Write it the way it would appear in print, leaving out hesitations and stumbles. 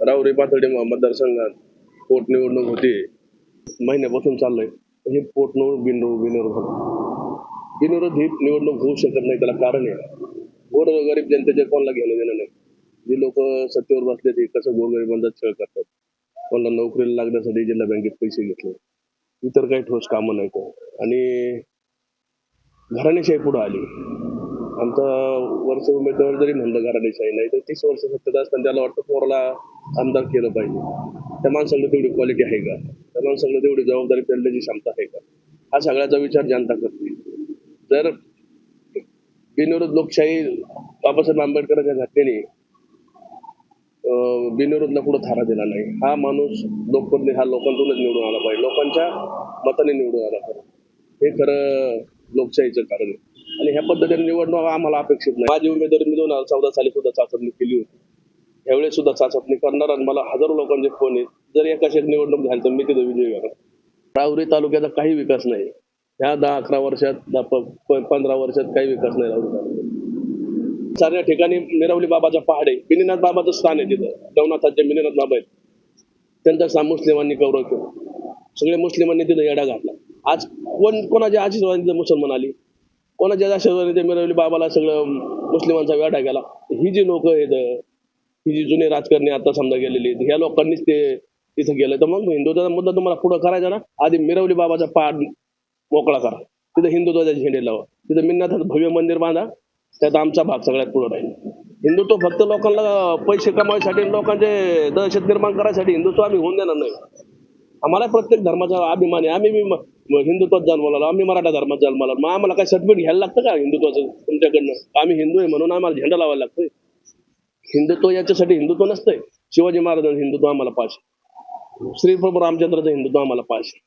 राहुरी पाथर्डी मतदारसंघात पोटनिवडणूक होती. महिन्यापासून चाललंय. हे पोटनिवडणूक बिनविरोध ही निवडणूक होऊ शकत नाही. त्याला कारण आहे, गोरगरीब जनतेचे कोणाला घेणं देणं नाही. जी लोक सत्तेवर बसले ते कसं गोरगरिबांचा छळ करतात. कोणाला नोकरीला लागण्यासाठी जिल्हा बँकेत पैसे घेतले, इतर काही ठोस कामं नाही. आणि घराणेशाही पुढे आली. आमचा वर्ष उमेदवार जरी म्हणलं घराणेशाही नाही, तर 30 वर्ष सत्तेत असताना त्याला वाटतं पोराला आमदार केलं पाहिजे. त्या माणसाला तेवढी क्वालिटी आहे का? त्या माणसाला तेवढी जबाबदारी पेलण्याची क्षमता आहे का? हा सगळ्याचा विचार जनता करते. जर बिनविरोध लोकशाही बाबासाहेब आंबेडकरांच्या घटनेने बिनविरोधला कुठं थारा दिला नाही. हा माणूस लोकप्रतिनिधी हा लोकांतूनच निवडून आला पाहिजे, लोकांच्या मताने निवडून आला पाहिजे. हे खरं लोकशाहीचं कारण आहे. आणि ह्या पद्धतीने निवडणूक आम्हाला अपेक्षित नाही. माझी उमेदवारी मी 2014 साली सुद्धा चाचपणी केली होती. यावेळेस सुद्धा चाचपणी करणार आणि मला हजारो लोकांचे फोन आहेत. जर एकाच एक निवडणूक झाली तर मी तिथे विजयी होणार. राहुरी तालुक्याचा काही विकास नाही. ह्या 10-11 वर्षात 15 वर्षात काही विकास नाही राहुरी तालुक्यात. साऱ्या ठिकाणी मिरवली बाबाचा पहाड आहे. मिनीनाथ बाबाचं स्थान आहे तिथं. नवनाथाचे मिनीनाथ बाबा आहेत. त्यांचा मुस्लिमांनी गौरव केला. सगळे मुस्लिमांनी तिथं येडा घातला. आज कोणाच्या आशीर्वादाने मुसलमान आली, कोणाच्या आशीर्वादाने मिरवली बाबाला सगळं मुस्लिमांचा वेडा गेला. ही जी लोक आहेत, ही जी जुने राजकारणी आता समजा गेलेली आहेत, ह्या लोकांनीच ते तिथं गेलं. तर मग हिंदुत्वाचा मुद्दा तुम्हाला पुढं करायचा ना, आधी मिरवली बाबाचा पहाड मोकळा करा. तिथं हिंदुत्वाचे झेंडे लावा. तिथं मिन्नाथाचं भव्य मंदिर बांधा. त्यात आमचा भाग सगळ्यात पुढे राहील. हिंदुत्व फक्त लोकांना पैसे कमावण्यासाठी, लोकांचे दहशत निर्माण करायसाठी हिंदुत्व आम्ही होऊन देणार नाही. आम्हाला प्रत्येक धर्माचा अभिमान आहे. आम्ही हिंदुत्वात जन्माला, आम्ही मराठा धर्मात जन्माला. मग आम्हाला काय सर्टिफिकेट घ्यायला लागतं का हिंदुत्वाचं तुमच्याकडनं? आम्ही हिंदू आहे म्हणून आम्हाला झेंडा लावायला लागतोय? हिंदुत्व याच्यासाठी हिंदुत्व नसतंय. शिवाजी महाराजांचं हिंदुत्व आम्हाला पाहिजे. श्री प्रभू रामचंद्राचं हिंदुत्व आम्हाला पाहिजे.